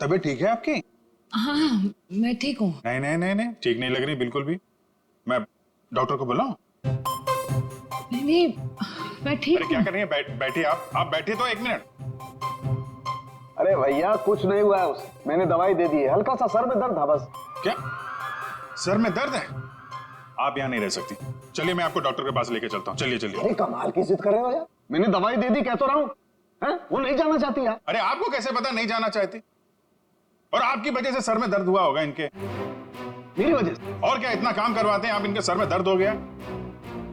तबीयत ठीक है आपकी? हाँ मैं ठीक हूँ। नहीं नहीं नहीं नहीं, ठीक नहीं लग रही बिल्कुल भी। मैं डॉक्टर को बुलाऊं? नहीं मैं ठीक अरे क्या कर रही है? बैठिए आप बैठिए तो 1 मिनट। अरे भैया कुछ नहीं हुआ है उसे, मैंने दवाई दे दी है, हल्का सा सर में दर्द था बस। क्या सर में दर्द है? आप यहाँ नहीं रह सकती, चलिए मैं आपको डॉक्टर के पास लेके चलता हूँ। चलिए चलिए। अरे कमाल की जिद कर रहे हो यार, मैंने दवाई दे दी कह तो रहा हूँ। वो नहीं जाना चाहती यार। अरे आपको कैसे पता नहीं जाना चाहती? और आपकी वजह से सर में दर्द हुआ होगा इनके। मेरी वजह से? और क्या इतना काम करवाते हैं आप, इनके सर में दर्द हो गया।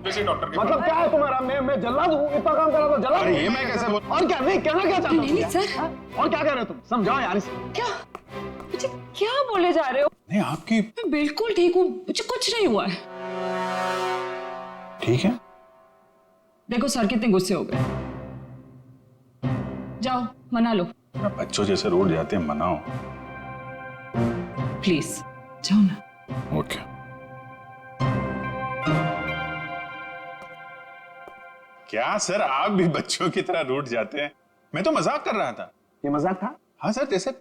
किसी डॉक्टर के मतलब क्या है तुम्हारा? मैं जल्लाद हूँ, इतना काम करा तो जल्लाद? अरे ये मैं कैसे बोल? और क्या नहीं कहना क्या चाहते हो? नहीं सर। और क्या कह रहे हो तुम? समझाओ यार इसे। क्या मुझे क्या बोले जा रहे हो? नहीं आपकी मैं बिल्कुल ठीक हूँ, मुझे कुछ नहीं हुआ है। ठीक है। देखो सर कितने गुस्से हो गए। जाओ मना लो। बच्चों जैसे रोड जाते हैं, मनाओ। प्लीज जाओ ना। ओके। क्या सर आप भी बच्चों की तरह रूठ जाते हैं? मैं तो मजाक कर रहा था। ये मजाक था? हाँ सर, जैसे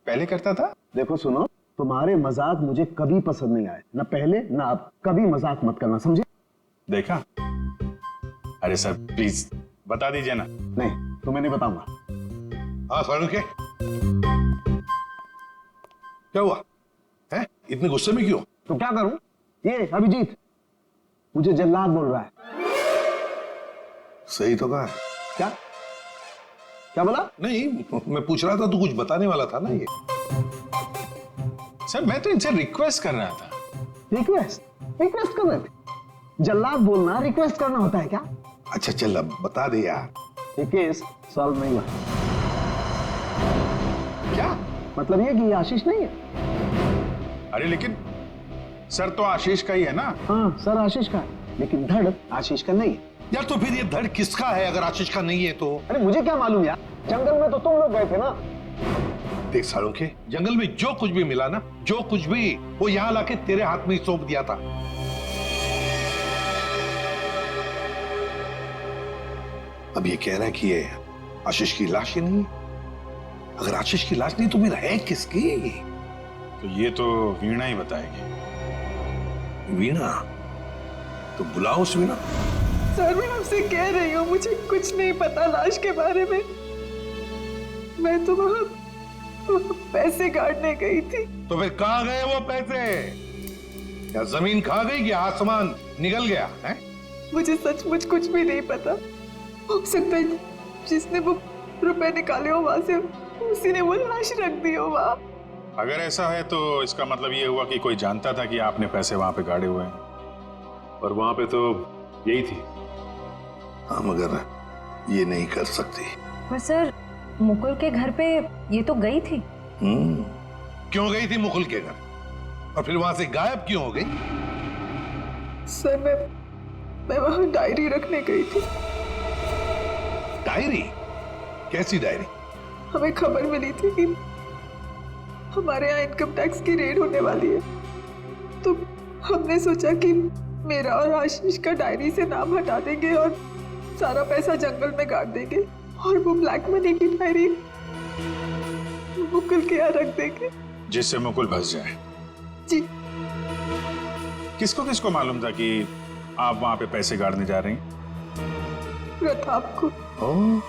पहले करता था। देखो सुनो, तुम्हारे मजाक मुझे कभी पसंद नहीं आए, ना पहले ना अब। कभी मजाक मत करना, समझे? देखा? अरे सर प्लीज बता दीजिए ना। नहीं तुम्हें नहीं बताऊंगा। हाँ सारू के क्या हुआ है? इतने गुस्से में क्यों? तो क्या करूं? ये अभिजीत मुझे जल्लाद बोल रहा है। सही तो कहा। क्या क्या बोला? नहीं मैं पूछ रहा था, तू कुछ बताने वाला था ना ये। सर मैं तो इनसे रिक्वेस्ट कर रहा था। रिक्वेस्ट कर रहे थे? जल्लाद बोलना रिक्वेस्ट करना होता है क्या? अच्छा चल अब बता दे यार। ये केस सॉल्व नहीं हुआ। क्या मतलब ये कि ये आशीष नहीं है। अरे लेकिन सर तो आशीष का ही है ना। हाँ सर आशीष का है, लेकिन धड़ आशीष का नहीं है। यार तो फिर ये धड़ किसका है अगर आशीष का नहीं है तो? अरे मुझे क्या मालूम यार, जंगल में तो तुम लोग गए थे ना। देख सारू के, जंगल में जो कुछ भी मिला ना, जो कुछ भी, वो यहाँ लाके तेरे हाथ में ही सौंप दिया था। अब ये कह रहा है कि ये आशीष की लाश ही नहीं है। अगर आशीष की लाश नहीं तो फिर है किसकी? तो ये तो वीणा ही बताएगी। वीणा? तो बुलाओ उस वीणा। सर मैं आपसे कह रही हूँ, मुझे कुछ नहीं पता लाश के बारे में। मैं तो वहाँ पैसे काटने गई थी। तो फिर कहाँ गए वो पैसे? क्या जमीन खा गई कि आसमान निकल गया है? मुझे सचमुच कुछ भी नहीं पता। हो सकता है जिसने वो रुपए निकाले हो वहां से, उसी ने वो लाश रख दी हो वहाँ। अगर ऐसा है तो इसका मतलब ये हुआ कि कोई जानता था कि आपने पैसे वहां पे गाड़े हुए हैं, और वहां पे तो यही थी। हाँ मगर ये नहीं कर सकती। पर सर मुकुल के घर पे ये तो गई थी। क्यों गई थी मुकुल के घर? और फिर वहां से गायब क्यों हो गई? सर मैं वहाँ डायरी रखने गई थी। डायरी? कैसी डायरी? हमें खबर मिली थी कि हमारे यहाँ इनकम टैक्स की रेड होने वाली है, तो हमने सोचा कि मेरा और आशीष का डायरी से नाम हटा देंगे और सारा पैसा जंगल में गाड़ देंगे, और वो ब्लैक मनी की डायरी मुकुल के यहाँ रख देंगे, जिससे मुकुल फंस जाए। जी। किसको किसको मालूम था कि आप वहां पे पैसे गाड़ने जा रही हैं? प्रताप को। ओह,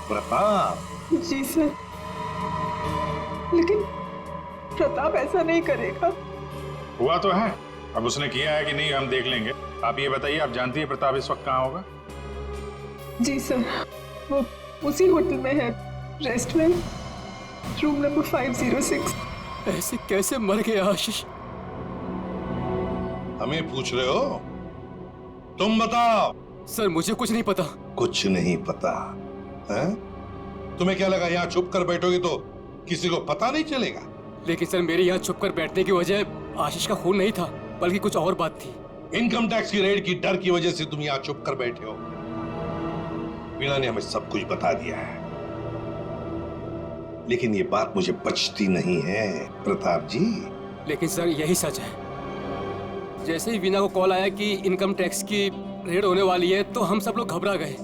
प्रताप। जी सर, लेकिन प्रताप ऐसा नहीं करेगा। हुआ तो है, अब उसने किया है कि नहीं हम देख लेंगे। आप ये बताइए, आप जानती है प्रताप इस वक्त कहाँ होगा? जी सर, वो उसी होटल में है, रेस्टोरेंट, रूम नंबर 506। ऐसे कैसे मर गया आशीष? हमें पूछ रहे हो? तुम बताओ। सर मुझे कुछ नहीं पता। कुछ नहीं पता है? तुम्हें क्या लगा यहाँ छुप कर बैठोगे तो किसी को पता नहीं चलेगा? लेकिन सर मेरे यहाँ छुप कर बैठने की वजह आशीष का खून नहीं था, बल्कि कुछ और बात थी। इनकम टैक्स की रेड की डर की वजह से तुम यहाँ छुप कर बैठे हो। वीणा ने हमें सब कुछ बता दिया है, लेकिन ये बात मुझे बचती नहीं है प्रताप जी। लेकिन सर यही सच है। जैसे ही वीणा को कॉल आया कि इनकम टैक्स की रेड होने वाली है, तो हम सब लोग घबरा गए,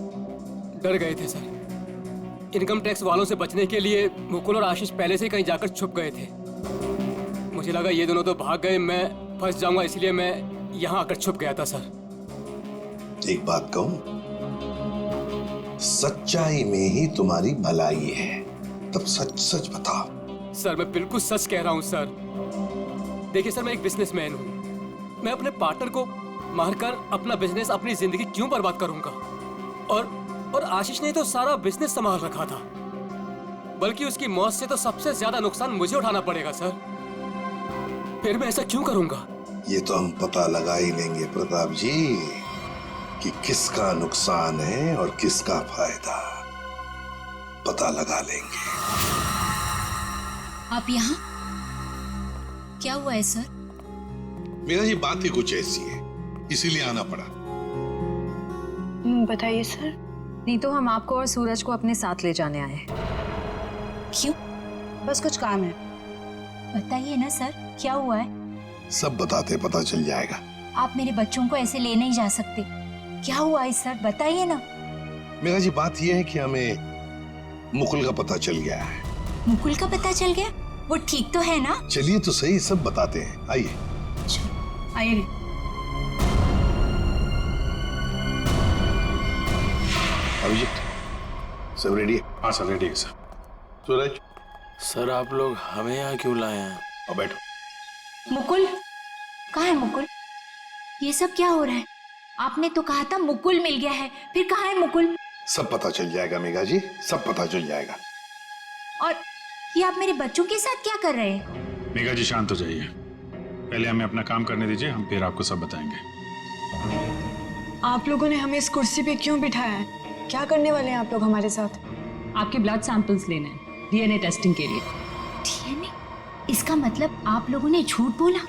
डर गए थे सर। इनकम टैक्स वालों से बचने के लिए मुकुल और आशीष पहले से ही कहीं जाकर छुप गए थे। मुझे लगा ये दोनों तो भाग गए, मैं फंस जाऊंगा, इसलिए मैं यहाँ आकर छुप गया था सर। एक बात कहूं, सच्चाई में ही तुम्हारी भलाई है, तब सच सच बताओ। सर मैं बिल्कुल सच कह रहा हूँ सर। देखिए सर, मैं एक बिजनेसमैन हूँ। मैं अपने पार्टनर को मारकर अपना बिजनेस, अपनी जिंदगी क्यों बर्बाद करूंगा? और आशीष ने तो सारा बिजनेस संभाल रखा था, बल्कि उसकी मौत से तो सबसे ज्यादा नुकसान मुझे उठाना पड़ेगा सर। फिर मैं ऐसा क्यों करूंगा? ये तो हम पता लगा ही लेंगे प्रताप जी कि किसका नुकसान है और किसका फायदा, पता लगा लेंगे। आप यहाँ? क्या हुआ है सर? मेरा ये बात ही कुछ ऐसी है, इसीलिए आना पड़ा। बताइए सर। नहीं तो हम आपको और सूरज को अपने साथ ले जाने आए हैं। क्यों? बस कुछ काम है। बताइए ना सर, क्या हुआ है? सब बताते पता चल जाएगा। आप मेरे बच्चों को ऐसे ले नहीं जा सकते। क्या हुआ है सर, बताइए ना। मेरा जी बात यह है कि हमें मुकुल का पता चल गया है। मुकुल का पता चल गया? वो ठीक तो है ना? चलिए तो सही, सब बताते हैं, आइए। आइए। अभिजीत, सब रेडी है? हाँ सर, रेडी है सर। सूरज। सर आप लोग हमें यहाँ क्यों लाए हैं? और बैठो। मुकुल कहाँ है? मुकुल, ये सब क्या हो रहा है? आपने तो कहा था मुकुल मिल गया है, फिर कहाँ है मुकुल? सब पता चल जाएगा मेघा जी, सब पता चल जाएगा। और ये आप मेरे बच्चों के साथ क्या कर रहे हैं? मेघा जी शांत हो जाइए, पहले हमें अपना काम करने दीजिए, हम फिर आपको सब बताएंगे। आप लोगों ने हमें इस कुर्सी पे क्यों बिठाया है? क्या करने वाले हैं आप लोग हमारे साथ? आपके ब्लड सैंपल्स लेने हैं डीएनए टेस्टिंग के लिए। डीएनए? इसका मतलब आप लोगों ने झूठ बोला?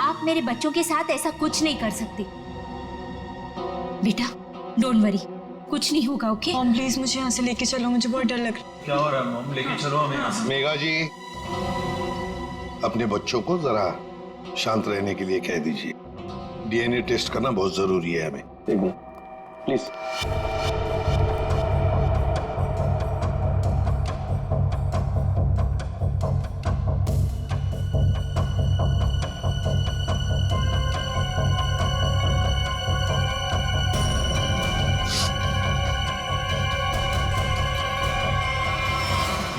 आप मेरे बच्चों के साथ ऐसा कुछ नहीं कर सकते। बेटा डोंट वरी, कुछ नहीं होगा, ओके? मॉम प्लीज मुझे यहाँ से लेके चलो, मुझे बहुत डर लग रहा है। क्या हो रहा है मॉम? लेके चलो हमें यहाँ से। मेघा जी, अपने बच्चों को जरा शांत रहने के लिए कह दीजिए। डीएनए टेस्ट करना बहुत जरूरी है हमें। प्लीज।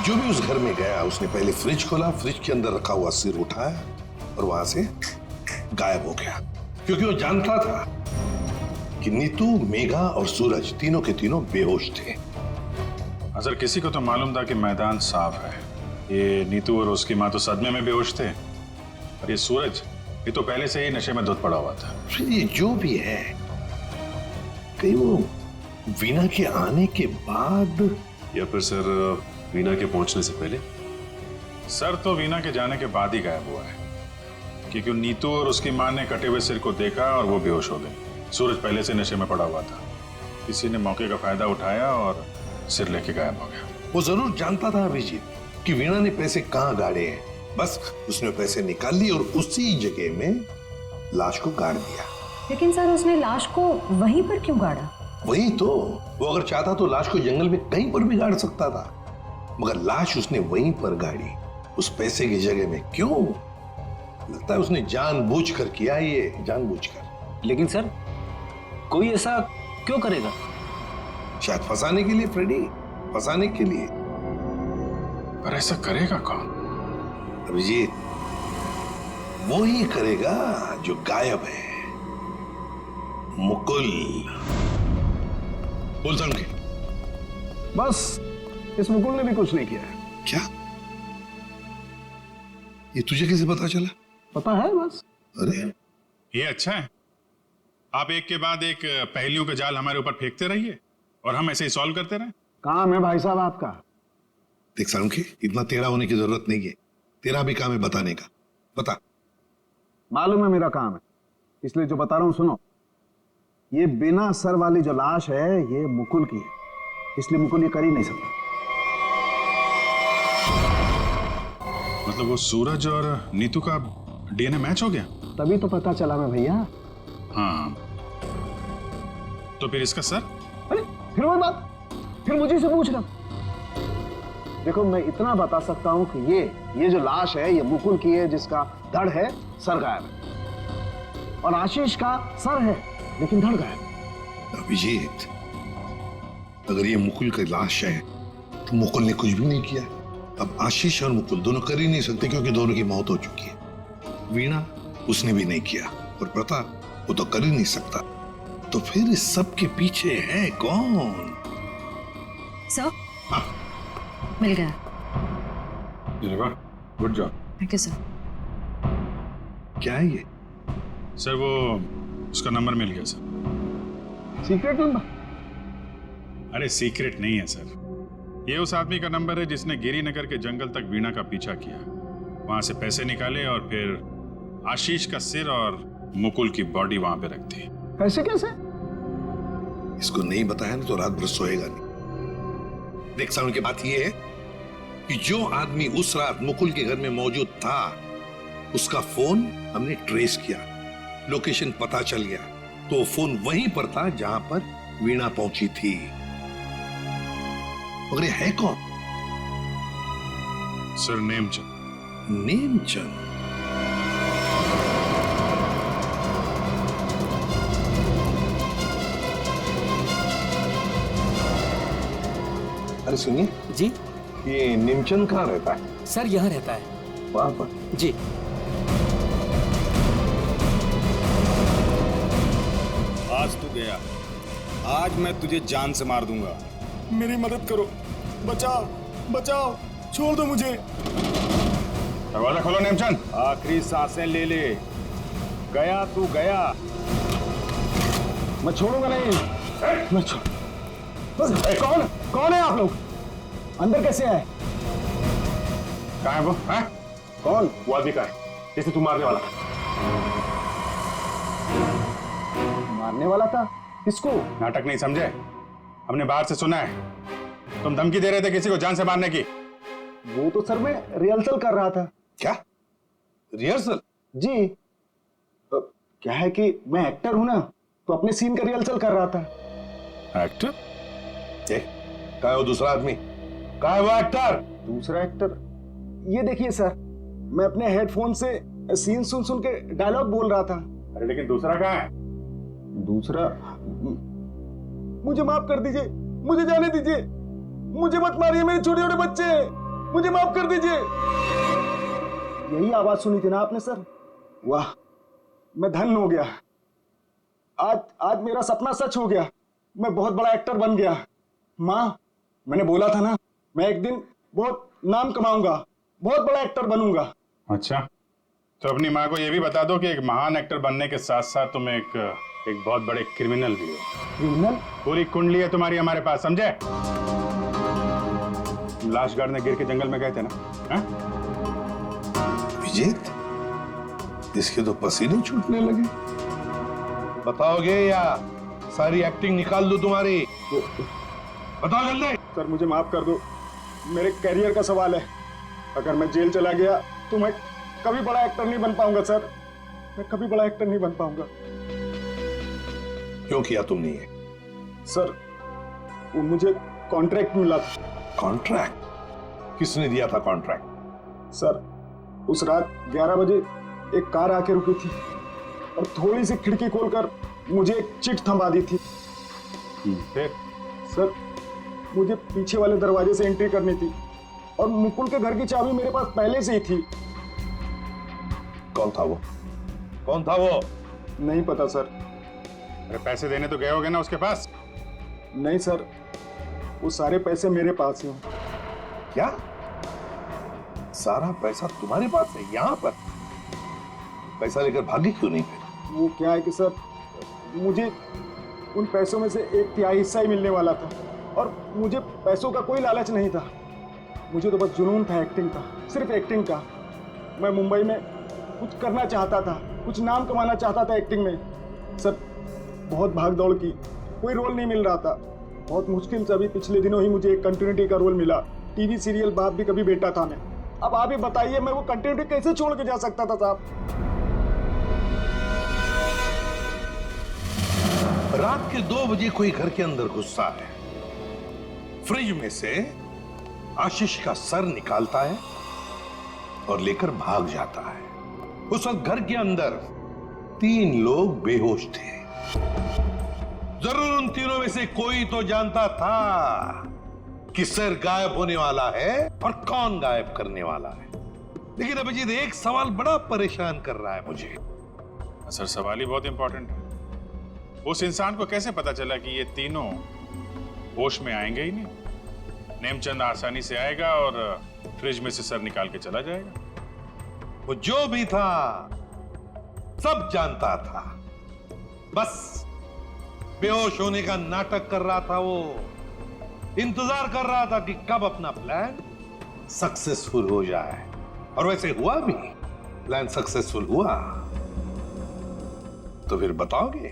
जो भी उस घर में गया उसने पहले फ्रिज खोला, फ्रिज के अंदर रखा हुआ सिर उठाया और वहां से गायब हो गया, क्योंकि वो जानता था कि नीतू, मेघा और सूरज तीनों के तीनों बेहोश थे। अगर किसी को तो मालूम था कि मैदान साफ है। ये नीतू और उसकी माँ तो सदमे में बेहोश थे, और ये सूरज, ये तो पहले से ही नशे में धुत पड़ा हुआ था। फिर ये जो भी है, कहीं वो वीना के आने के बाद या फिर सर वीना के पहुंचने से पहले? सर तो वीना के जाने के बाद ही गायब हुआ है, क्योंकि नीतू और उसकी माँ ने कटे हुए सिर को देखा और वो बेहोश हो गए। सूरज पहले से नशे में पड़ा हुआ था, किसी ने मौके का फायदा उठाया और सिर लेके गायब हो गया। वो जरूर जानता था अभिजीत कि वीणा ने पैसे कहाँ गाड़े हैं, बस उसने पैसे निकाल लिए और उसी जगह में लाश को गाड़ दिया। लेकिन सर उसने लाश को वहीं पर क्यों गाड़ा? वही तो, वो अगर चाहता तो लाश को जंगल में कहीं पर भी गाड़ सकता था, मगर लाश उसने वहीं पर गाड़ी, उस पैसे की जगह में। क्यों? लगता है उसने जानबूझकर किया, ये जानबूझकर। लेकिन सर कोई ऐसा क्यों करेगा? शायद फंसाने के लिए फ्रेडी, फंसाने के लिए। पर ऐसा करेगा कौन? अभिजीत, वो ही करेगा जो गायब है, मुकुल। बोल समझे? बस इस मुकुल ने भी कुछ नहीं किया है। क्या? ये तुझे कैसे पता चला? पता है बस। अरे ये अच्छा है, आप एक के बाद एक पहेलियों के जाल हमारे ऊपर फेंकते रहिए और हम ऐसे ही सॉल्व करते रहें। काम है भाई साहब आपका। देख सालुंखे, इतना टेढ़ा होने की जरूरत नहीं है, तेरा भी काम है बताने का। बता। मालूम है मेरा काम है, इसलिए जो बता रहा हूं सुनो। ये बिना सर वाली जो लाश है ये मुकुल की है, इसलिए मुकुल ये कर ही नहीं सकता। मतलब वो सूरज और नीतू का डीएनए मैच हो गया? तभी तो पता चला मैं भैया। हाँ, तो फिर इसका सर? अरे फिर वही बात, फिर मुझे से पूछना। देखो मैं इतना बता सकता हूं कि ये जो लाश है ये मुकुल की है, जिसका धड़ है, सर गायब है। और आशीष का सर है लेकिन धड़ गायब। अभिजीत, अगर ये मुकुल की लाश है तो मुकुल ने कुछ भी नहीं किया। अब आशीष और मुकुल दोनों कर ही नहीं सकते क्योंकि दोनों की मौत हो चुकी है। वीणा उसने भी नहीं किया और प्रताप वो तो कर ही नहीं सकता। तो फिर इस सब के पीछे है कौन? सर मिल गया। Good job. Thank you sir. क्या है ये? सर वो उसका नंबर मिल गया सर। Secret number? अरे सीक्रेट नहीं है सर, ये उस आदमी का नंबर है जिसने गिरिनगर के जंगल तक वीणा का पीछा किया, वहां से पैसे निकाले और फिर आशीष का सिर और मुकुल की बॉडी वहां पे रख दी। ऐसे कैसे? इसको नहीं बताया ना तो रात भर सोएगा नहीं। देख सामने की बात यह है कि जो आदमी उस रात मुकुल के घर में मौजूद था उसका फोन हमने ट्रेस किया, लोकेशन पता चल गया, तो वो फोन वहीं पर था जहां पर वीणा पहुंची थी। मगर ये है कौन? सर नेमचंद। नेमचंद? अरे सुनिए जी ये नेमचंद कहाँ रहता है? सर यहाँ रहता है। वहां पर? जी। आज तू गया, आज मैं तुझे जान से मार दूंगा। मेरी मदद करो, बचाओ बचाओ, छोड़ दो मुझे। दरवाजा खोलो नेमचंद। आखिरी सांसें ले ले। गया तू गया। मैं छोड़ूंगा नहीं। मैं छोड़। कौन है आप लोग? अंदर कैसे आए? कहाँ है वो? है? कौन? वो आदमी कहाँ है जिसे तू मारने वाला था? मारने वाला था? किसको? नाटक नहीं समझे, हमने बाहर से सुना है तुम धमकी दे रहे थे किसी को जान से मारने की। वो तो सर मैं रिहर्सल कर रहा था। क्या रिहर्सल? जी क्या है कि मैं एक्टर हूं ना, तो अपने सीन का रिहर्सल कर रहा था। एक्टर? कहाँ है वो दूसरा आदमी? कहाँ है वो एक्टर? दूसरा एक्टर? ये देखिए सर, मैं अपने हेडफोन से सीन सुन सुन के डायलॉग बोल रहा था। अरे लेकिन दूसरा कहाँ है? दूसरा? मुझे माफ कर दीजिए, मुझे जाने दीजिए, मुझे मत मारिए, मेरे छोटे छोटे बच्चे हैं, मुझे माफ कर दीजिए। यही आवाज सुनी थी ना आपने सर? वाह, मैं धन्य हो गया। आज मेरा सपना सच हो गया, मैं बहुत बड़ा एक्टर बन गया। माँ, मैंने बोला था ना, मैं एक दिन बहुत नाम कमाऊंगा, बहुत बड़ा एक्टर बनूंगा। अच्छा, तो अपनी माँ को यह भी बता दो कि एक महान एक्टर बनने के साथ साथ तुम एक बहुत बड़े क्रिमिनल भी हो। क्रिमिनल? पूरी कुंडली है तुम्हारी हमारे पास, समझे? लाश गाड़ने गिर के जंगल में गए थे ना? विजेत, इसके तो पसीने छूटने लगे। बताओगे या सारी एक्टिंग निकाल दो तुम्हारी? बताओ जल्दी। सर मुझे माफ कर दो, मेरे करियर का सवाल है। अगर मैं जेल चला गया तो मैं कभी बड़ा एक्टर नहीं बन पाऊंगा सर, मैं कभी बड़ा एक्टर नहीं बन पाऊंगा। क्यों किया तुमने ये? सर वो मुझे कॉन्ट्रैक्ट मिला था। कॉन्ट्रैक्ट? किसने दिया था कॉन्ट्रैक्ट? सर उस रात 11 बजे एक कार आके रुकी थी और थोड़ी सी खिड़की खोलकर मुझे एक चिट थमा दी थी। फिर? सर मुझे पीछे वाले दरवाजे से एंट्री करनी थी और मुकुल के घर की चाबी मेरे पास पहले से ही थी। कौन था वो? कौन था वो? नहीं पता सर। अरे पैसे देने तो गए होगे ना उसके पास? नहीं सर, वो सारे पैसे मेरे पास हैं। क्या? सारा पैसा तुम्हारे पास है? यहाँ पर पैसा लेकर भागी क्यों नहीं? वो क्या है कि सर, मुझे उन पैसों में से 1/3 हिस्सा ही मिलने वाला था और मुझे पैसों का कोई लालच नहीं था। मुझे तो बस जुनून था एक्टिंग का, सिर्फ एक्टिंग का। मैं मुंबई में कुछ करना चाहता था, कुछ नाम कमाना चाहता था एक्टिंग में। सर बहुत भाग दौड़ की, कोई रोल नहीं मिल रहा था। बहुत मुश्किल से अभी पिछले दिनों ही मुझे एक कंटिन्यूटी का रोल मिला। टीवी सीरियल बाप भी कभी बेटा था मैं। अब आप ही बताइए मैं वो कंटिन्यूटी कैसे छोड़ के जा सकता था साहब? रात के 2 बजे कोई घर के अंदर घुसता है, फ्रिज में से आशीष का सर निकालता है और लेकर भाग जाता है। उस वक्त घर के अंदर 3 लोग बेहोश थे। जरूर उन तीनों में से कोई तो जानता था कि सर गायब होने वाला है और कौन गायब करने वाला है। लेकिन अभिजीत, एक सवाल बड़ा परेशान कर रहा है मुझे। सर, सवाल ही बहुत इंपॉर्टेंट है। उस इंसान को कैसे पता चला कि ये तीनों होश में आएंगे ही नहीं? नेमचंद आसानी से आएगा और फ्रिज में से सर निकाल के चला जाएगा। वो जो भी था सब जानता था, बस बेहोश होने का नाटक कर रहा था। वो इंतजार कर रहा था कि कब अपना प्लान सक्सेसफुल हो जाए, और वैसे हुआ भी। प्लान सक्सेसफुल हुआ तो फिर बताओगे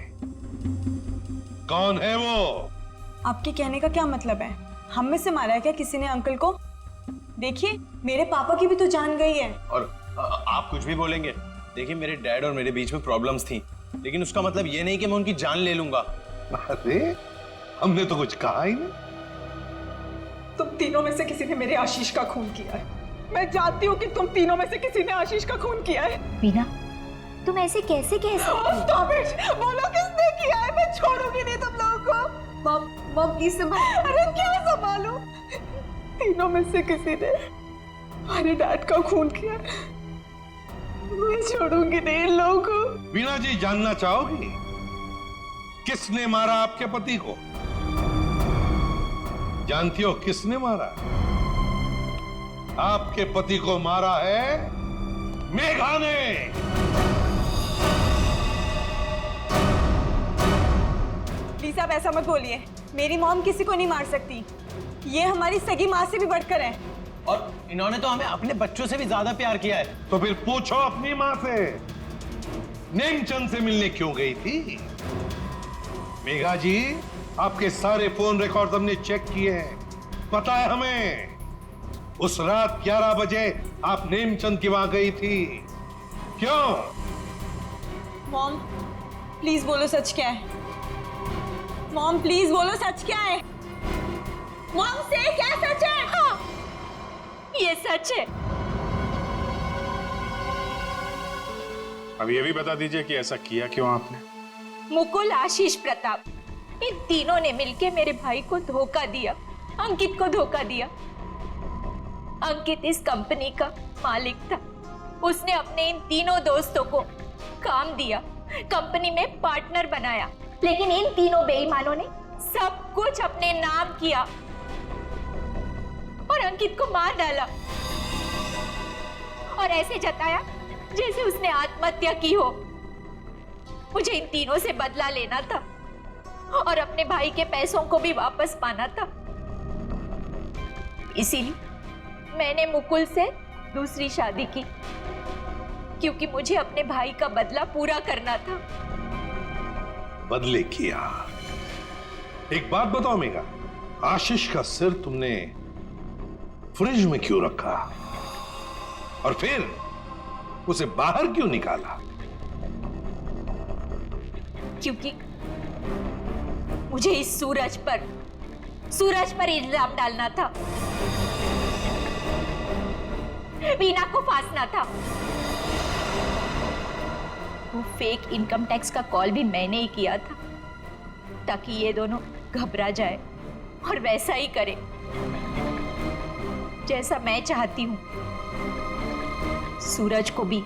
कौन है वो? आपके कहने का क्या मतलब है? हम में से मारा है क्या किसी ने अंकल को? देखिए, मेरे पापा की भी तो जान गई है। और आप कुछ भी बोलेंगे। देखिए, मेरे डैड और मेरे बीच में प्रॉब्लम्स थी, लेकिन उसका मतलब ये नहीं कि मैं उनकी जान ले लूंगा। अरे, हमने तो कुछ कहा ही नहीं। तुम तीनों में से किसी ने मेरे आशीष का खून किया है। मैं जानती हूँ कि तुम तीनों में से किसी ने आशीष का खून किया है। वीना, तुम ऐसे कैसे कह सकती हो? Stop it! बोलो किसने किया है? मैं छोड़ूंगी नहीं तुम लोगों को। मॉम प्लीज संभालो। अरे क्या संभालूं? तीनों में से किसी ने हमारे डैड का खून किया। मैं छोड़ूंगी नहीं इन लोगों को। वीणा जी, जानना चाहोगी किसने मारा आपके पति को? जानती हो किसने मारा? आपके पति को मारा है मेघा ने। प्लीज आप ऐसा मत बोलिए। मेरी मॉम किसी को नहीं मार सकती। ये हमारी सगी माँ से भी बढ़कर है। और इन्होंने तो हमें अपने बच्चों से भी ज्यादा प्यार किया है। तो फिर पूछो अपनी माँ से, नेमचंद से मिलने क्यों गई थी? मेघा जी, आपके सारे फोन रिकॉर्ड हमने चेक किए हैं। पता है हमें उस रात 11 बजे आप नेमचंद की वहां गई थी। क्यों? मॉम प्लीज बोलो सच क्या है। मॉम प्लीज बोलो सच क्या है। मॉम से क्या सच है? हाँ, ये सच है। अब ये भी बता दीजिए कि ऐसा किया क्यों आपने? मुकुल, आशीष, प्रताप, इन तीनों ने मिलकर मेरे भाई को धोखा दिया, अंकित को धोखा दिया। अंकित इस कंपनी का मालिक था। उसने अपने इन तीनों दोस्तों को काम दिया, कंपनी में पार्टनर बनाया, लेकिन इन तीनों बेईमानों ने सब कुछ अपने नाम किया और अंकित को मार डाला और ऐसे जताया जैसे उसने आत्महत्या की हो। मुझे इन तीनों से बदला लेना था और अपने भाई के पैसों को भी वापस पाना था। इसीलिए मैंने मुकुल से दूसरी शादी की, क्योंकि मुझे अपने भाई का बदला पूरा करना था। बदले किया। एक बात बताओ मेघा, आशीष का सिर तुमने फ्रिज में क्यों रखा और फिर उसे बाहर क्यों निकाला? क्योंकि मुझे इस सूरज पर इल्जाम डालना था, वीना को फांसना था। वो फेक इनकम टैक्स का कॉल भी मैंने ही किया था ताकि ये दोनों घबरा जाए और वैसा ही करे जैसा मैं चाहती हूँ। सूरज को भी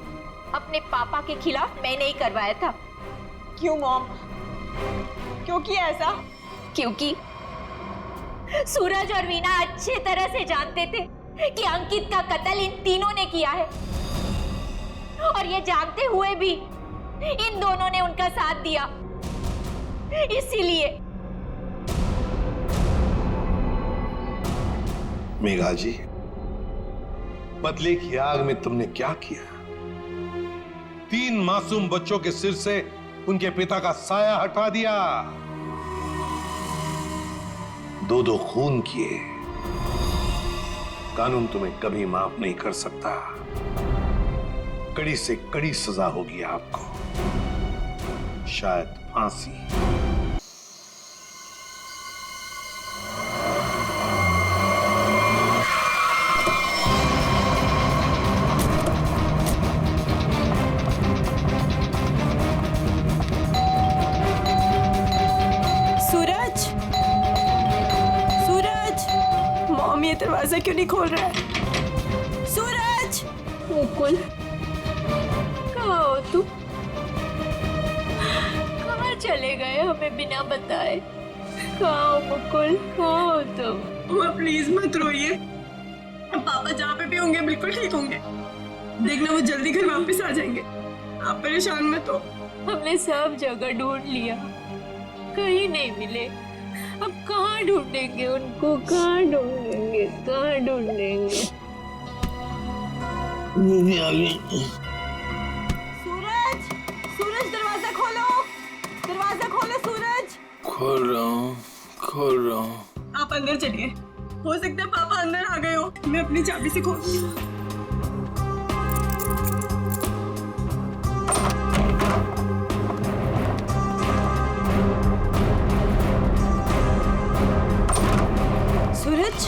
अपने पापा के खिलाफ मैंने ही करवाया था। क्यों मॉम? क्यों किया ऐसा? क्योंकि सूरज और वीना अच्छे तरह से जानते थे कि अंकित का कत्ल इन तीनों ने किया है, और ये जानते हुए भी इन दोनों ने उनका साथ दिया। इसीलिए मेघा जी, बदले की आग में तुमने क्या किया? 3 मासूम बच्चों के सिर से उनके पिता का साया हटा दिया। 2 खून किए। कानून तुम्हें कभी माफ नहीं कर सकता। कड़ी से कड़ी सजा होगी आपको, शायद फांसी। नहीं खोल रहा है। सूरज! मुकुल, कहाँ हो तुम? कहाँ चले गए हमें बिना बताए? कहाँ हो मुकुल, कहाँ हो तुम? माँ प्लीज मत रोइए, पापा जहाँ पे भी होंगे बिल्कुल ठीक होंगे। देखना वो जल्दी घर वापस आ जाएंगे, आप परेशान मत हो। हमने सब जगह ढूंढ लिया, कहीं नहीं मिले। अब कहाँ ढूंढेंगे उनको, कहाँ ढूंढेंगे, कहाँ ढूंढेंगे? सूरज! सूरज दरवाजा खोलो, दरवाजा खोलो सूरज! खोल रहा हूँ। आप अंदर चलिए, हो सकता है पापा अंदर आ गए हो। मैं अपनी चाबी से खोलती हूँ। सूरज!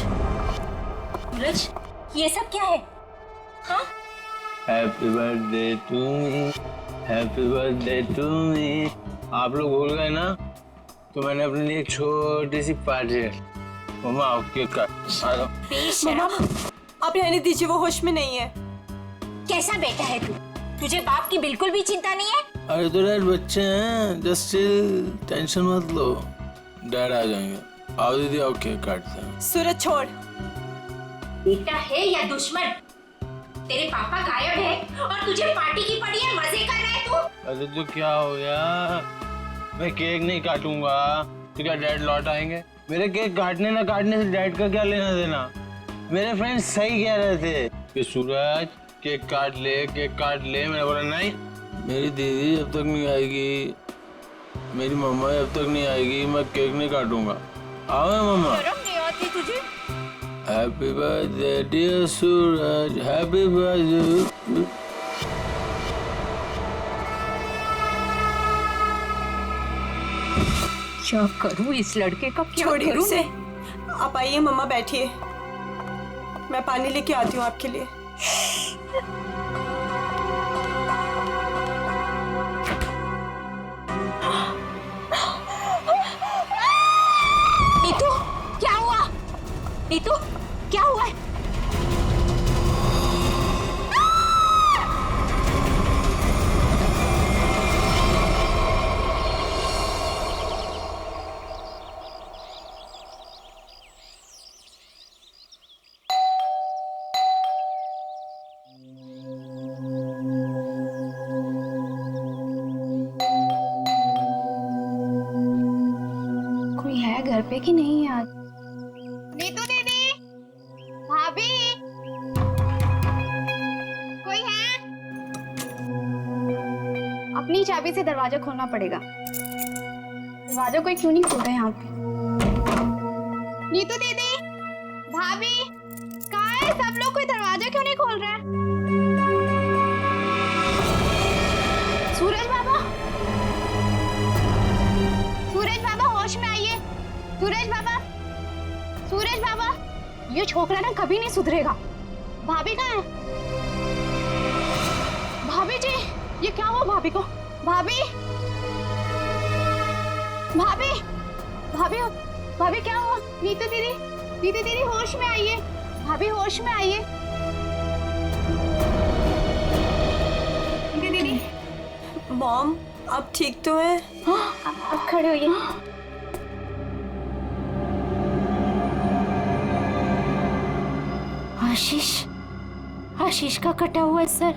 सूरज, ये सब क्या है? हाँ? Happy birthday to me, happy birthday to me. आप लोग भूल गए ना, तो मैंने अपने लिए एक छोटी सी पार्टी है। मम्मा आओ केक काट। बेशरम! आप रहने दीजिए, वो होश में नहीं है। कैसा बेटा है तू? तुझे बाप की बिल्कुल भी चिंता नहीं है? अरे तो डैड बच्चे हैं, जस्ट चिल, टेंशन मत लो, डैड आ जाएंगे। आओ दीदी आओ केक काटते हैं। सूरज छोड़। बेटा है या दुश्मन? तेरे पापा गायब है और तुझे पार्टी की पड़ी है, मजे कर रहा है तू? अरे तो क्या हो गया, मैं केक नहीं काटूंगा तो क्या डैड लौट आएंगे? मेरे केक काटने ना काटने से डैड का क्या लेना देना? मेरे फ्रेंड्स सही कह रहे थे कि सूरज केक काट ले, केक काट ले। मैंने बोला नहीं, मेरी दीदी जब तक नहीं आएगी, मेरी मम्मा जब तक नहीं आएगी, मैं केक नहीं काटूंगा। आओ मम्मा। शर्म नहीं आती तुझे? हैप्पी बर्थडे डियर सूरज, हैप्पी बर्थडे। क्या करूं इस लड़के का, क्या छोड़िए करूं उसे। मैं? आप आइए मम्मा, बैठिए, मैं पानी लेके आती हूँ आपके लिए। नीतू, क्या हुआ? नीतू, क्या हुआ है? कोई है घर पे कि नहीं आज? नीतू दीदी, भाभी, कोई है? अपनी चाबी से दरवाजा खोलना पड़ेगा। दरवाजा कोई क्यों नहीं खोल रहा है यहाँ पे? नीतू दीदी, भाभी, कहाँ है सब लोग? कोई दरवाजा क्यों नहीं खोल रहा है? सूरज बाबा, सूरज बाबा होश में आइए। सूरज बाबा, सूरज बाबा, ये छोकरा ना कभी नहीं सुधरेगा। भाभी कहाँ है? भाभी जी, ये क्या हुआ भाभी को? भाभी, भाभी, भाभी, भाभी क्या हुआ? नीतू दीदी, नीतू दीदी होश में आइए। भाभी होश में आइए। नीतू दीदी। मॉम, आप ठीक तो हैं? हाँ, अब खड़े होइए। आशीष, आशीष का कटा हुआ है सर।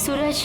सूरज,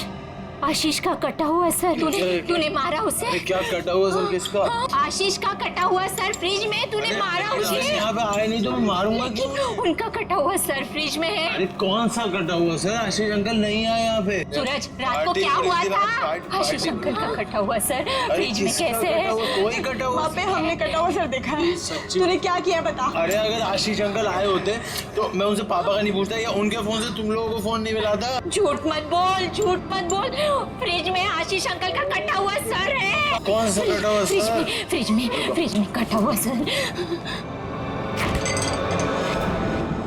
आशीष का कटा हुआ है सर। तूने मारा उसे? अरे क्या कटा हुआ सर? किसका? आशीष का कटा हुआ सर फ्रिज में, तूने मारा उसे? यहाँ पे आए नहीं तो मैं मारूंगा क्यों? उनका कटा हुआ सर फ्रिज में है। अरे कौन सा कटा हुआ सर? आशीष अंकल नहीं आए यहाँ पे। सूरज, रात को क्या हुआ था? आशीष अंकल का कटा हुआ सर फ्रिज में कैसे है? कोई कटा हुआ? वहाँ पे हमने कटा हुआ सर देखा है। तूने क्या किया बता? अरे अगर आशीष अंकल आए होते तो मैं उनसे पापा का नहीं पूछता या उनके फोन से तुम लोगों को फोन नहीं मिलाता। झूठ मत बोल, झूठ मत बोल। फ्रिज में आशीष अंकल का कटा हुआ सर है। कौन सा कटा हुआ सर? फ्रिज में कटा हुआ सर।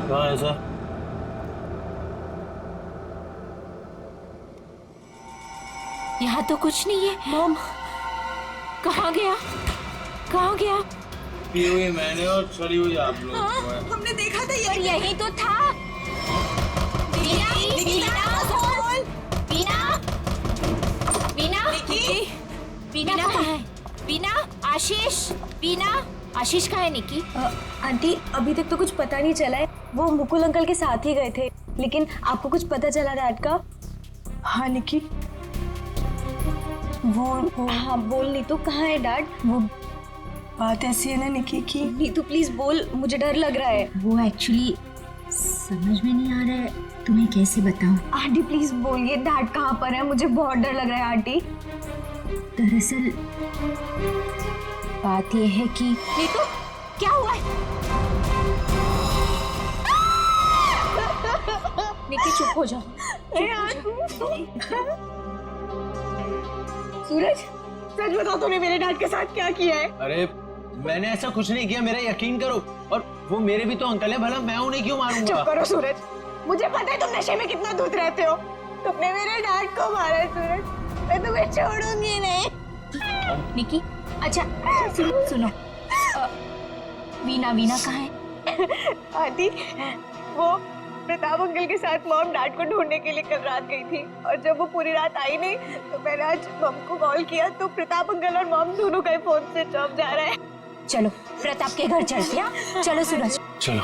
कहाँ है सर? यहाँ तो कुछ नहीं है। मॉम, कहाँ गया? कहाँ गया? पी हुई मैंने और सड़ी हुई आप लोग। हमने देखा था और यही तो था। वीना, वीना, वीना कहाँ है? वीना, आशीष, वीना, आशीष कहाँ है निकी? आंटी अभी तक तो कुछ पता नहीं चला है। वो मुकुल अंकल के साथ ही गए थे, लेकिन आपको कुछ पता चला डैड का? हाँ निकी, वो हाँ बोल नीतू, कहाँ है डैड? वो बात ऐसी है ना निकी की। नीतू प्लीज बोल, मुझे डर लग रहा है। वो एक्चुअली समझ में नहीं आ रहा है, तुम्हें कैसे बताऊं? आंटी प्लीज बोलिए डैड कहाँ पर है, मुझे बहुत डर लग रहा है आंटी। दरअसल बात यह है कि नीतू, क्या हुआ है? निकी चुप हो जाओ। सूरज, सच बताओ तूने मेरे डैड के साथ क्या किया है? अरे मैंने ऐसा कुछ नहीं किया, मेरा यकीन करो। और वो मेरे भी तो अंकल है, भला मैं उन्हें क्यों मारूंगा? चुप करो सूरज, मुझे पता है तुम नशे में कितना दूध रहते हो। तुमने मेरे डैड को मारा है सूरज, मैं तुम्हें छोड़ूंगी नहीं। निकी, अच्छा सुनो, वीना कहाँ है? आंटी, वो प्रताप अंकल के साथ मॉम डैड को ढूंढने के लिए कल रात गई थी, और जब वो पूरी रात आई नहीं तो मैंने आज मॉम को कॉल किया तो प्रताप अंकल और मॉम दोनों का फोन स्विच ऑफ जा रहा है। चलो प्रताप के घर चलते हैं। चलो सूरज, चलो।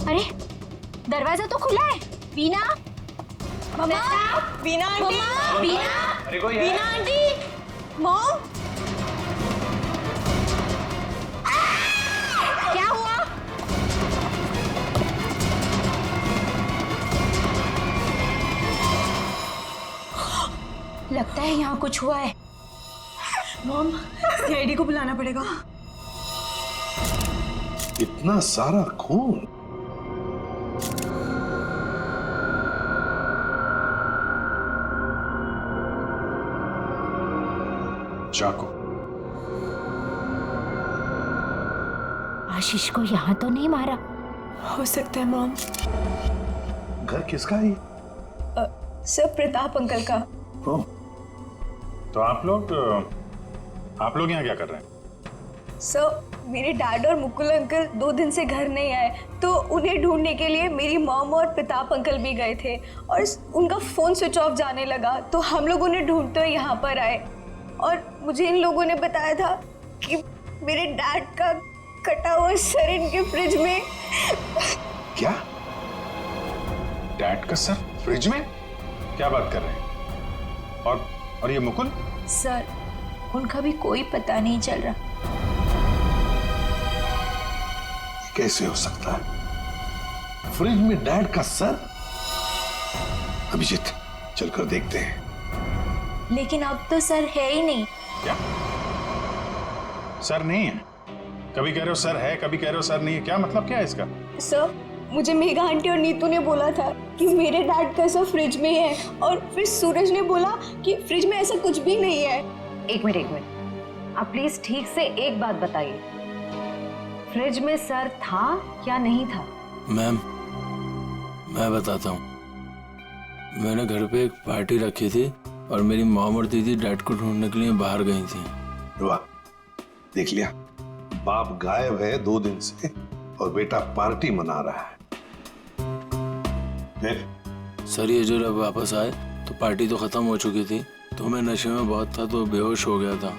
अरे दरवाजा तो खुला है। वीना, मम्मा, वीना आंटी, अरे कोई वीना आंटी, मॉम, क्या हुआ? लगता है यहाँ कुछ हुआ है। मॉम, सीआईडी को बुलाना पड़ेगा। इतना सारा खून। चाकू। आशीष को यहाँ तो नहीं मारा? हो सकता है मॉम। घर किसका है? सर प्रताप अंकल का। तो आप लोग यहाँ क्या कर रहे हैं? सर मेरे डैड और मुकुल अंकल 2 दिन से घर नहीं आए, तो उन्हें ढूंढने के लिए मेरी मॉम और प्रताप अंकल भी गए थे, और उनका फोन स्विच ऑफ जाने लगा, तो हम लोग उन्हें ढूंढते हुए यहाँ पर आए, और मुझे इन लोगों ने बताया था कि मेरे डैड का कटा हुआ सर इनके फ्रिज में। क्या? डैड का सर फ्रिज में? क्या बात कर रहे हैं? और ये मुकुल? सर उनका भी कोई पता नहीं चल रहा। कैसे हो सकता है? फ्रिज में डैड का सर? अभिजीत, चलकर देखते हैं। लेकिन अब तो सर है ही नहीं। क्या? सर नहीं है? कभी कह रहे हो सर है, कभी कह रहे हो सर नहीं है, क्या मतलब क्या है इसका? सर मुझे मेघा आंटी और नीतू ने बोला था कि मेरे डैड का सर फ्रिज में है, और फिर सूरज ने बोला कि फ्रिज में ऐसा कुछ भी नहीं है। एक मिनट, आप प्लीज ठीक से एक बात बताइए, फ्रिज में सर था या नहीं था? मैम, मैं बताता हूँ। मैंने घर पे एक पार्टी रखी थी और मेरी मॉम और दीदी डैड को ढूंढने के लिए बाहर गई थी। वाह, देख लिया, बाप गायब है 2 दिन से और बेटा पार्टी मना रहा है। फिर? सर ये जो जब वापस आए तो पार्टी तो खत्म हो चुकी थी, तो मैं नशे में बहुत था तो बेहोश हो गया था।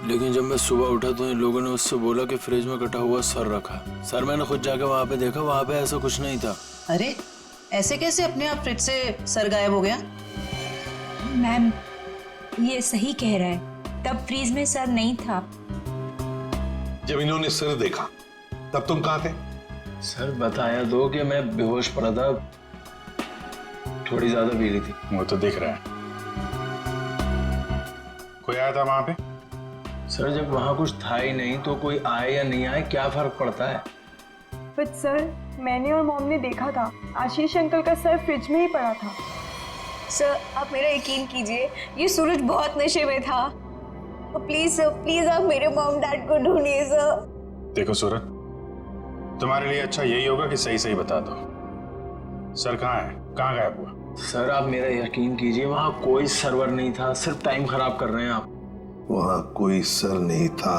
लेकिन जब मैं सुबह उठा तो इन लोगों ने उससे बोला कि फ्रिज में कटा हुआ सर रखा। सर मैंने खुद जाके वहाँ पे देखा, वहाँ पे ऐसा कुछ नहीं था। अरे ऐसे कैसे अपने आप फ्रिज से सर गायब हो गया? मैम ये सही कह रहा है, तब फ्रीज में सर नहीं था। जब इन्होंने सर देखा तब तुम कहाँ थे? सर बताया दो कि मैं बेहोश पड़ा था, थोड़ी ज्यादा पी ली थी। वो तो दिख रहा है। कोई आया था वहां पे? सर जब वहां कुछ था ही नहीं तो कोई आए या नहीं आए क्या फर्क पड़ता है? बट सर मैंने और मॉम ने देखा था आशीष अंकल का सर फ्रिज में ही पड़ा था। सर आप मेरा यकीन कीजिए, ये सूरज बहुत नशे में था। प्लीज सर, प्लीज आप मेरे मॉम डैड को ढूंढिए सर। देखो सूरज, तुम्हारे लिए अच्छा यही होगा कि सही सही बता दो। सर कहाँ है, कहाँ गायब हुआ? सर आप मेरा यकीन कीजिए, वहां कोई सर्वर नहीं था, सिर्फ टाइम खराब कर रहे हैं आप। वहां कोई सर नहीं था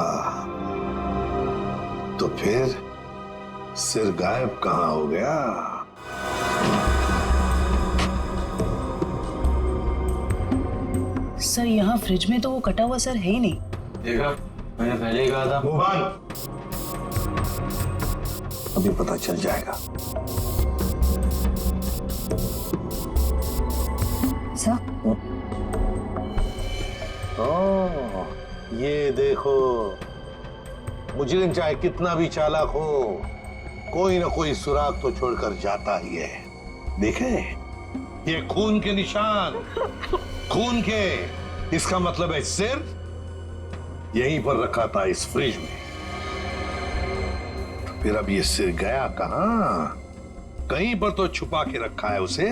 तो फिर सिर गायब कहाँ हो गया? सर यहाँ फ्रिज में तो वो कटा हुआ सर है ही नहीं। देखा, मैंने पहले ही कहा था। मोहन, अभी पता चल जाएगा। सर ये देखो, मुजरिम चाहे कितना भी चालाक हो, कोई ना कोई सुराग तो छोड़कर जाता ही है। देखे, ये खून के निशान, खून के, इसका मतलब है सिर यहीं पर रखा था इस फ्रिज में। तो फिर अब ये सिर गया कहां? कहीं पर तो छुपा के रखा है उसे।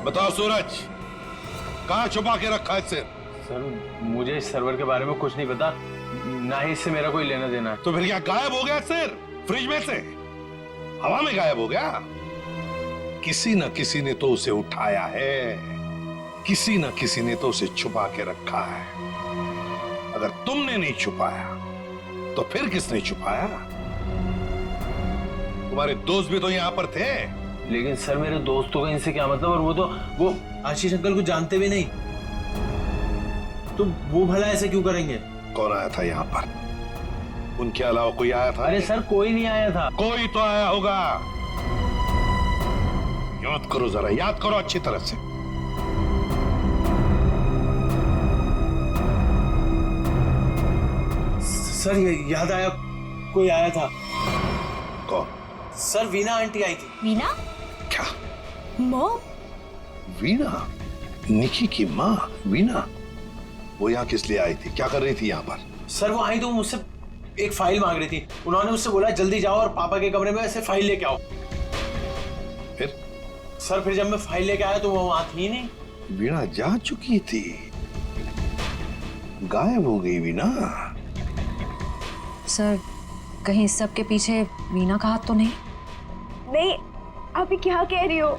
बताओ सूरज, कहां छुपा के रखा है सिर? सर मुझे इस सर्वर के बारे में कुछ नहीं पता, ना ही इससे मेरा कोई लेना देना है। तो फिर क्या गायब हो गया सिर फ्रिज में से? हवा में गायब हो गया? किसी न किसी ने तो उसे उठाया है, किसी न किसी ने तो उसे छुपा के रखा है। अगर तुमने नहीं छुपाया तो फिर किसने छुपाया? तुम्हारे दोस्त भी तो यहां पर थे। लेकिन सर मेरे दोस्तों का इनसे क्या मतलब? और वो आशीष अंकल को जानते भी नहीं, तो वो भला ऐसे क्यों करेंगे? कौन आया था यहाँ पर? उनके अलावा कोई आया था? अरे सर कोई नहीं आया था। कोई तो आया होगा। याद करो जरा, याद करो अच्छी तरह से। सर ये याद आया, कोई आया था। कौन? सर वीना आंटी आई थी। वीना? क्या? मॉम? वीना? निकी की माँ वीना? वो यहाँ किस लिए आई थी? क्या कर रही थी यहाँ पर? सर वो आई तो मुझसे एक फाइल मांग रही थी। उन्होंने मुझसे बोला जल्दी जाओ और पापा के कमरे में ऐसे फाइल लेके आओ। फिर? सर फिर जब मैं फाइल लेके आया तो वो वहां थी नहीं। वीणा जा चुकी थी, गायब हो गई वीणा। सर कहीं इस सब के पीछे वीना का हाथ तो नहीं? नहीं, आप ये क्या कह रही हो?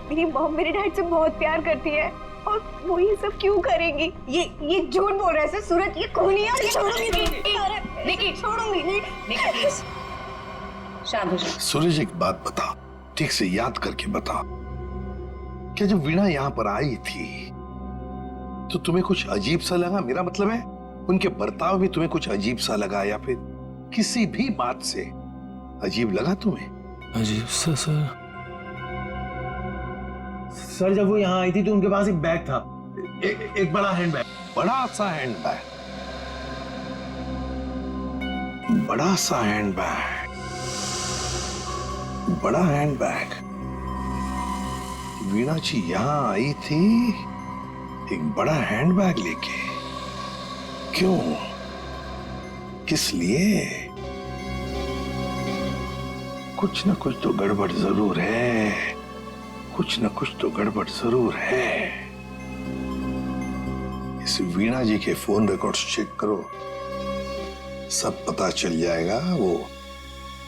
मेरी मॉम मेरे डैड से बहुत प्यार करती है और वो ये सब क्यों करेंगी? ये झूठ बोल रहा है सर। सूरज ये खूनी है। छोड़ूंगी नहीं, छोड़ूंगी नहीं। प्लीज शांत हो जाओ। सूरज एक बात बताओ, ठीक से याद करके बताओ, क्या जब वीणा यहाँ पर आई थी तो तुम्हें कुछ अजीब सा लगा? मेरा मतलब है उनके बर्ताव में तुम्हें कुछ अजीब सा लगा, या फिर किसी भी बात से अजीब लगा तुम्हें? अजीब सा? सर जब वो यहाँ आई थी तो उनके पास एक बैग था, एक बड़ा हैंड बैग। बड़ा सा हैंड बैग? बड़ा सा हैंड बैग? बड़ा हैंड बैग? वीणा जी यहां आई थी एक बड़ा हैंड बैग लेके? क्यों? किस लिए? कुछ ना कुछ तो गड़बड़ जरूर है, कुछ ना कुछ तो गड़बड़ जरूर है। इस वीणा जी के फोन रिकॉर्ड्स चेक करो, सब पता चल जाएगा वो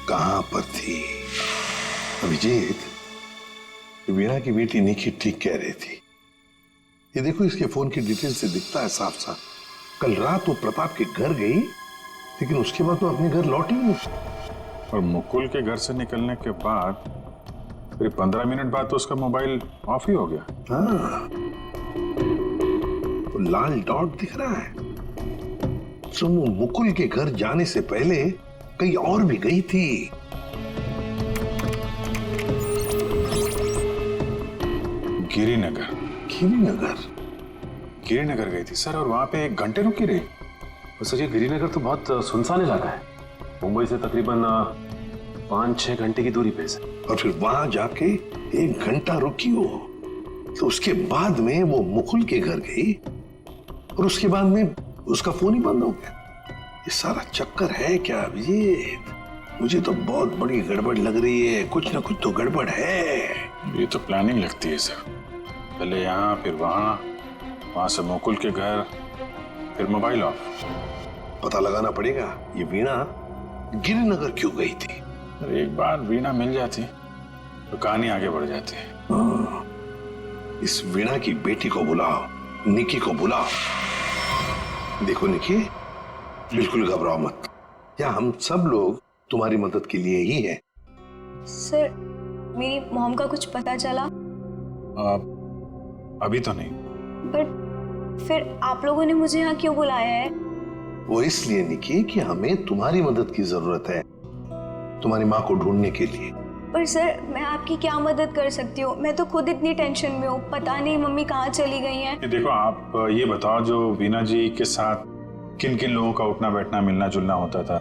कहां पर थी। अभिजीत, वीणा की बेटी निकी ठीक कह रही थी। ये देखो, इसके फोन की डिटेल से दिखता है साफ साफ, कल रात वो प्रताप के घर गई लेकिन उसके बाद तो अपने घर लौटी नहीं। और मुकुल के घर से निकलने के बाद फिर 15 मिनट बाद तो उसका मोबाइल ऑफ ही हो गया। हाँ, तो लाल डॉट दिख रहा है। तो वो मुकुल के घर जाने से पहले कहीं और भी गई थी। गिरिनगर? गिरिनगर? गिरिनगर गई थी सर, और वहां पे 1 घंटे रुकी रही। और सर ये गिरिनगर तो बहुत सुनसान इलाका है, मुंबई से तकरीबन 5-6 घंटे की दूरी पे है। और फिर वहां जाके 1 घंटा रुकी हो, तो उसके बाद में वो मुकुल के घर गई और उसके बाद में उसका फोन ही बंद हो गया। ये सारा चक्कर है क्या अभिजीत? मुझे तो बहुत बड़ी गड़बड़ लग रही है, कुछ ना कुछ तो गड़बड़ है। ये तो प्लानिंग लगती है सर, पहले यहाँ फिर वहां से मुकुल के घर, फिर मोबाइल ऑफ। पता लगाना पड़ेगा ये वीणा गिरिनगर क्यों गई थी। अरे एक बार वीणा मिल जाती तो कहानी आगे बढ़ जाती। इस वीणा की बेटी को बुलाओ, निकी को बुलाओ। देखो निकी, बिल्कुल घबराओ मत, क्या हम सब लोग तुम्हारी मदद के लिए ही हैं। सर, मेरी मॉम का कुछ पता चला? अभी तो नहीं। बट फिर आप लोगों ने मुझे यहाँ क्यों बुलाया है? वो इसलिए निकी कि हमें तुम्हारी मदद की जरूरत है, तुम्हारी माँ को ढूंढने के लिए। पर सर, मैं आपकी क्या मदद कर सकती हूँ? मैं तो खुद इतनी टेंशन में हूँ, पता नहीं मम्मी कहाँ चली गई हैं। देखो, आप ये बताओ, जो वीणा जी के साथ किन किन लोगों का उठना बैठना मिलना जुलना होता था,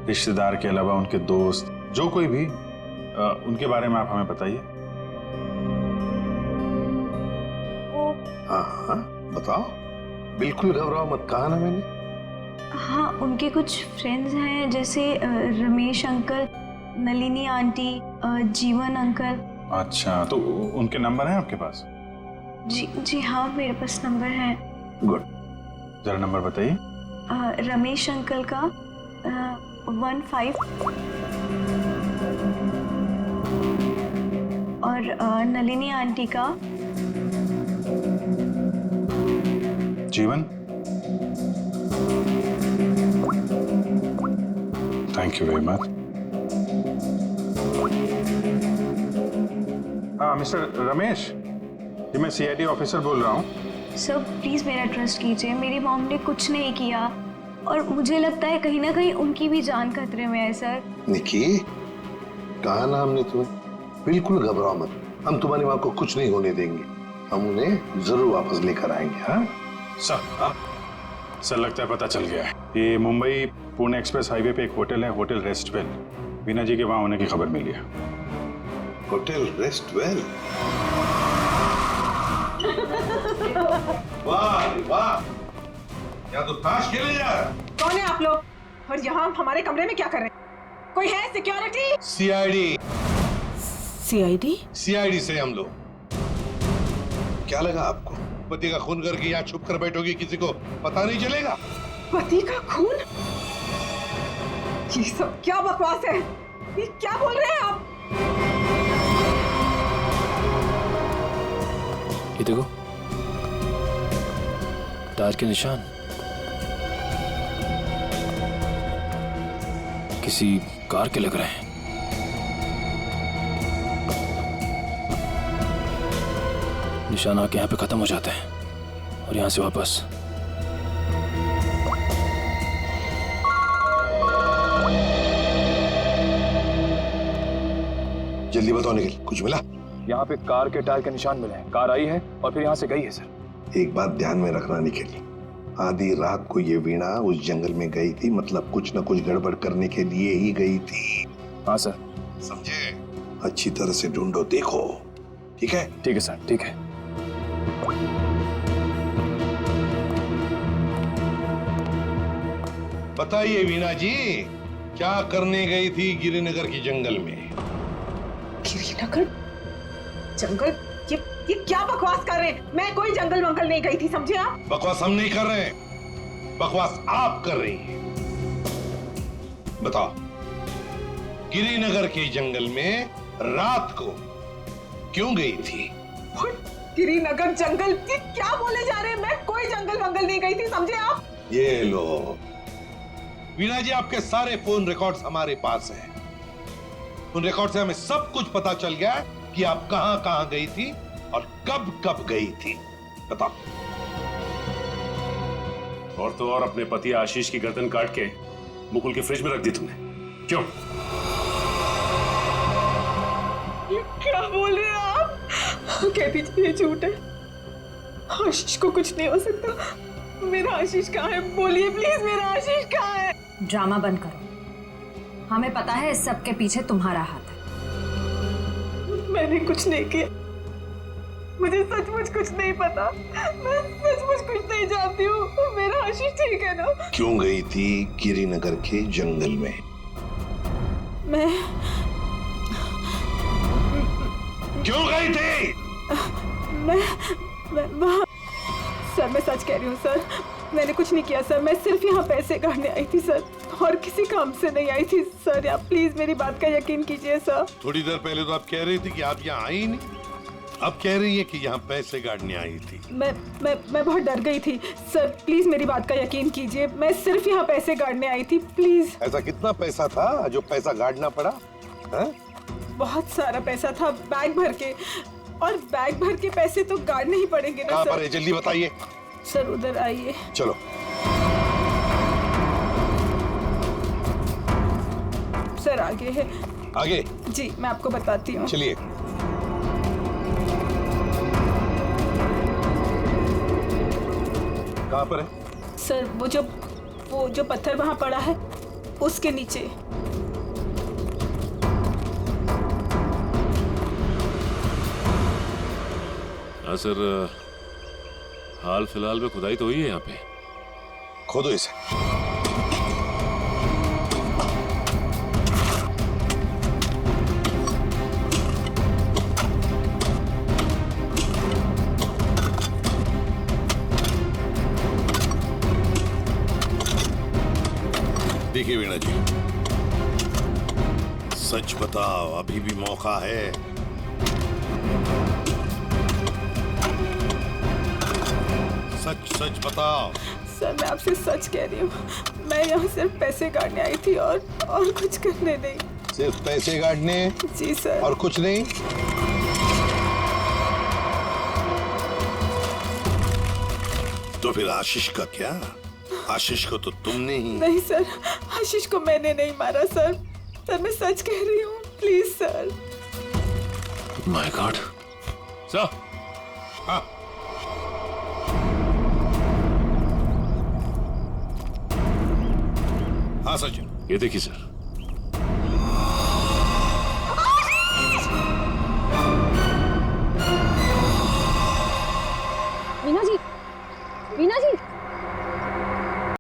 रिश्तेदार के अलावा उनके दोस्त, जो कोई भी, उनके बारे में आप हमें बताइए। हाँ हाँ बताओ, बिल्कुल घबराओ मत, कहा ना मैंने। हाँ, उनके कुछ फ्रेंड्स हैं, जैसे रमेश अंकल, नलिनी आंटी, जीवन अंकल। अच्छा, तो उनके नंबर हैं आपके पास? जी हाँ, मेरे पास नंबर है। गुड, जरा नंबर बताइए। रमेश अंकल का 15 और नलिनी आंटी का जीवन। Thank you very much. हाँ मिस्टर रमेश, जी मैं सीआईडी ऑफिसर बोल रहा हूँ। सर प्लीज मेरा ट्रस्ट कीजिए, मेरी मॉम ने कुछ नहीं किया और मुझे लगता है कहीं ना कहीं उनकी भी जान खतरे में है। सर निकी, कहा ना हमने तुम्हें, बिल्कुल घबराओ मत, हम तुम्हारी माँ को कुछ नहीं होने देंगे, हम उन्हें जरूर वापस लेकर आएंगे। हाँ सर लगता है पता चल गया है। ये मुंबई पुणे एक्सप्रेस हाईवे पे एक होटल है, होटल रेस्टवेल। वीणा जी के वहां होने की खबर मिली है। होटल रेस्टवेल? वाह वाह, या तो ताश खेले जा। कौन है आप लोग और यहाँ हमारे कमरे में क्या कर रहे हैं? कोई है सिक्योरिटी? सीआईडी। सीआईडी? सीआईडी से हम लोग। क्या लगा आपको, पति का खून करके यहाँ छुप कर बैठोगी, किसी को पता नहीं चलेगा? पति का खून? ये सब क्या बकवास है? ये क्या बोल रहे हैं आप? ये देखो, टायर के निशान किसी कार के लग रहे हैं। निशान आके यहाँ पे खत्म हो जाते हैं और यहाँ से वापस। जल्दी बताओ निखिल, कुछ मिला? यहाँ पे कार के टायर के निशान मिले हैं, कार आई है और फिर यहाँ से गई है सर। एक बात ध्यान में रखना निखिल, आधी रात को ये वीणा उस जंगल में गई थी, मतलब कुछ न कुछ गड़बड़ करने के लिए ही गई थी। हाँ सर। समझे? अच्छी तरह से ढूंढो, देखो। ठीक है? ठीक है सर, ठीक है। बताइए वीणा जी, क्या करने गई थी गिरिनगर की जंगल में? गिरिनगर जंगल? ये क्या बकवास कर रहे हैं? मैं कोई जंगल वंगल नहीं गई थी, समझे आप? बकवास हम नहीं कर रहे हैं, बकवास आप कर रही हैं। बताओ, गिरिनगर के जंगल में रात को क्यों गई थी? गिरिनगर जंगल? ये क्या बोले जा रहे हैं? मैं कोई जंगल वंगल नहीं गई थी, समझे आप? ये लो वीणा जी, आपके सारे फोन रिकॉर्ड्स हमारे पास हैं। उन रिकॉर्ड से हमें सब कुछ पता चल गया कि आप कहां कहां गई थी और कब कब गई थी। बताओ। और तो और अपने पति आशीष की गर्दन काट के मुकुल के फ्रिज में रख दी तुमने, क्यों? ये क्या बोल रहे हैं आप? कह दीजिए ये झूठ है, आशीष को कुछ नहीं हो सकता। मेरा आशीष कहाँ है? बोलिए प्लीज, मेरा आशीष कहाँ है? ड्रामा बंद करो, हमें पता है इस सब के पीछे तुम्हारा हाथ है। मैंने कुछ नहीं किया, मुझे सचमुच कुछ नहीं पता, मैं सचमुच कुछ नहीं जानती हूँ। मेरा आशीष ठीक है ना? क्यों गई थी गिरिनगर के जंगल में? मैं क्यों गई थी? मैं सर, मैं सच कह रही हूँ सर, मैंने कुछ नहीं किया सर, मैं सिर्फ यहाँ पैसे काटने आई थी सर, और किसी काम से नहीं आई थी सर। आप प्लीज मेरी बात का यकीन कीजिए सर। थोड़ी देर पहले तो आप कह रही थी कि आप यहाँ आई ही नहीं, अब कह रही है कि यहाँ पैसे काटने आई थी। मैं बहुत डर गई थी सर, प्लीज मेरी बात का यकीन कीजिए, मैं सिर्फ यहाँ पैसे काटने आई थी, प्लीज। ऐसा कितना पैसा था जो पैसा गाड़ना पड़ा? है? बहुत सारा पैसा था, बैग भर के, और बैग भर के पैसे तो गाड़ने ही पड़ेंगे ना कहाँ सर। पर है, जल्दी बताइए। सर उधर आइए। चलो। सर आगे है। आगे? जी मैं आपको बताती हूँ। चलिए। कहाँ पर है? सर वो जो पत्थर वहाँ पड़ा है उसके नीचे। हाँ सर, हाल फिलहाल में खुदाई तो हुई है यहाँ पे। खोदो इसे। देखिए वीणा जी, सच बताओ, अभी भी मौका है। सच सच बताओ। सर मैं आपसे सच कह रही हूँ, मैं यहाँ सिर्फ पैसे काटने आई थी और कुछ करने नहीं। सिर्फ पैसे काटने? जी सर। और कुछ नहीं? तो फिर आशीष का क्या? आशीष को तो तुमने ही। नहीं सर, आशीष को मैंने नहीं मारा सर, मैं सच कह रही हूँ, please sir. My God. Sir. हाँ। हाँ सचिन। ये देखिए सर,